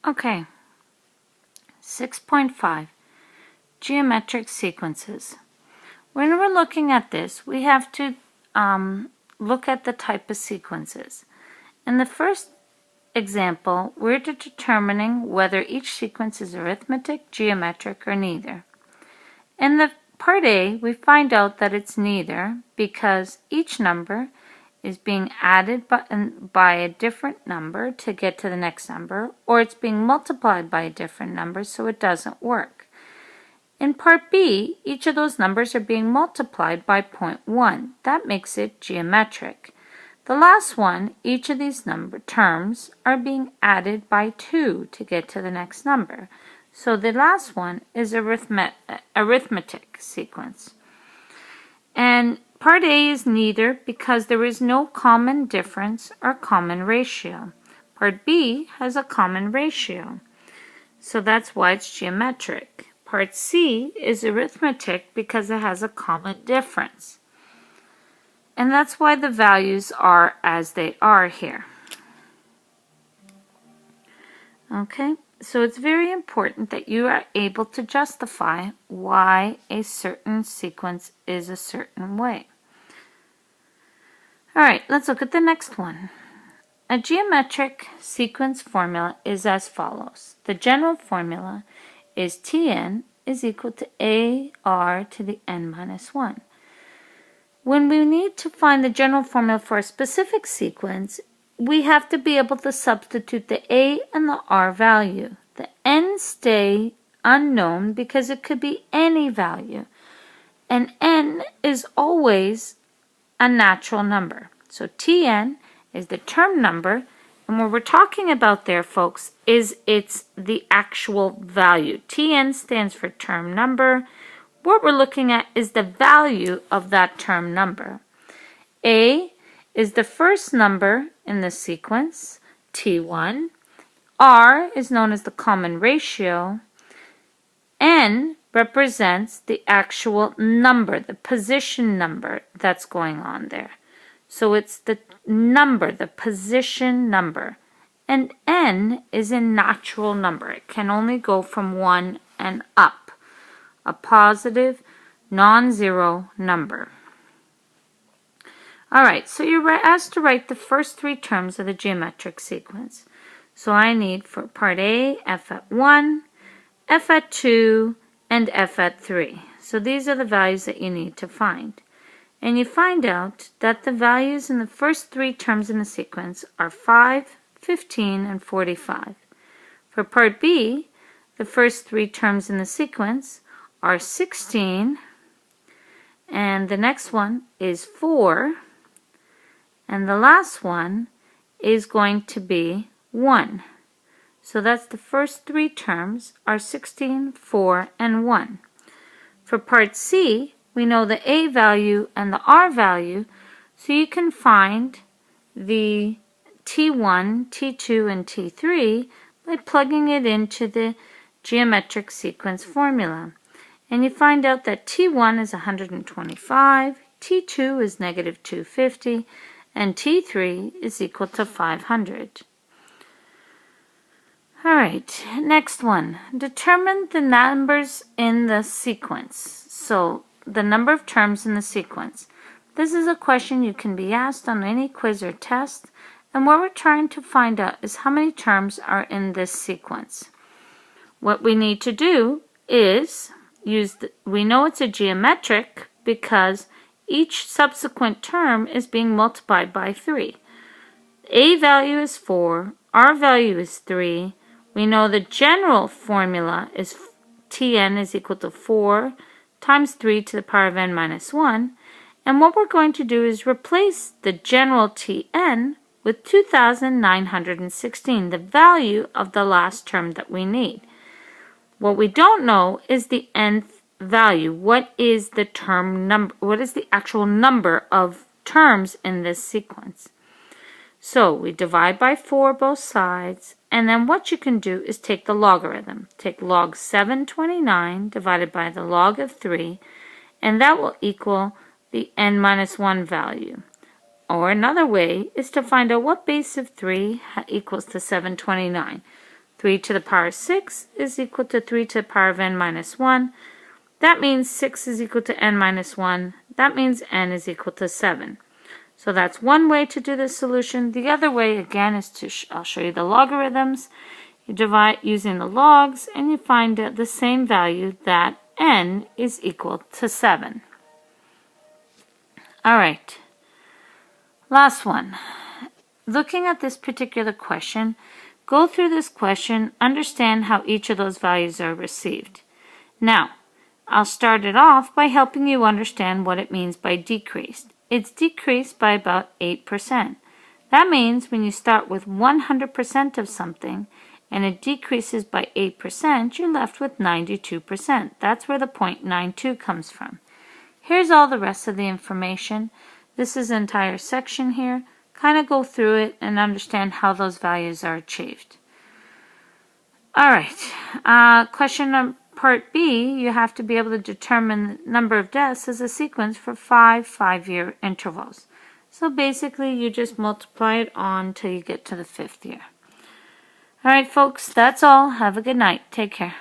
Okay, 6.5, geometric sequences. When we're looking at this, we have to look at the type of sequences. In the first example, we're determining whether each sequence is arithmetic, geometric, or neither. In the part A, we find out that it's neither because each number is being added by a different number to get to the next number, or it's being multiplied by a different number, so it doesn't work. In part B, each of those numbers are being multiplied by 0.1. That makes it geometric. The last one, each of these number terms are being added by 2 to get to the next number. So the last one is arithmetic sequence. And part A is neither because there is no common difference or common ratio. Part B has a common ratio, so that's why it's geometric. Part C is arithmetic because it has a common difference. And that's why the values are as they are here. Okay, so it's very important that you are able to justify why a certain sequence is a certain way. All right, let's look at the next one. A geometric sequence formula is as follows. The general formula is Tn is equal to AR to the n minus 1. When we need to find the general formula for a specific sequence, we have to be able to substitute the A and the R value. The n stay unknown because it could be any value. And n is always a natural number. So Tn is the term number, and what we're talking about there, folks, is it's the actual value. Tn stands for term number. What we're looking at is the value of that term number. A is the first number in the sequence, T1. R is known as the common ratio. N represents the actual number, the position number that's going on there. So it's the number, the position number. And n is a natural number. It can only go from 1 and up. A positive, non-zero number. All right, so you're asked to write the first 3 terms of the geometric sequence. So I need for part A, f at 1, f at 2, and f at 3. So these are the values that you need to find. And you find out that the values in the first 3 terms in the sequence are 5, 15, and 45. For part B, the first 3 terms in the sequence are 16, and the next one is 4, and the last one is going to be 1. So that's the first 3 terms are 16, 4, and 1. For part C, we know the A value and the R value, so you can find the T1, T2, and T3 by plugging it into the geometric sequence formula. And you find out that T1 is 125, T2 is negative 250, and T3 is equal to 500. All right, next one. Determine the numbers in the sequence. So the number of terms in the sequence. This is a question you can be asked on any quiz or test, and what we're trying to find out is how many terms are in this sequence. What we need to do is we know it's a geometric because each subsequent term is being multiplied by 3. A value is 4, R value is 3. We know the general formula is Tn is equal to 4 times 3 to the power of n minus 1. And what we're going to do is replace the general Tn with 2,916, the value of the last term that we need. What we don't know is the nth value. What is the term number? What is the actual number of terms in this sequence? So we divide by 4 both sides, and then what you can do is take the logarithm. Take log 729 divided by the log of 3, and that will equal the n minus 1 value. Or another way is to find out what base of 3 equals to 729. 3 to the power 6 is equal to 3 to the power of n minus 1. That means 6 is equal to n minus 1. That means n is equal to 7. So that's one way to do this solution. The other way, again, is to, I'll show you the logarithms. You divide using the logs, and you find the same value, that n is equal to 7. All right, last one. Looking at this particular question, go through this question, understand how each of those values are received. Now, I'll start it off by helping you understand what it means by decreased. It's decreased by about 8%. That means when you start with 100% of something and it decreases by 8%, you're left with 92%. That's where the 0.92 comes from. Here's all the rest of the information. This is an entire section here. Kind of go through it and understand how those values are achieved. All right, question on part B, you have to be able to determine the number of deaths as a sequence for 5 5-year intervals. So basically, you just multiply it on till you get to the 5th year. All right, folks, that's all. Have a good night. Take care.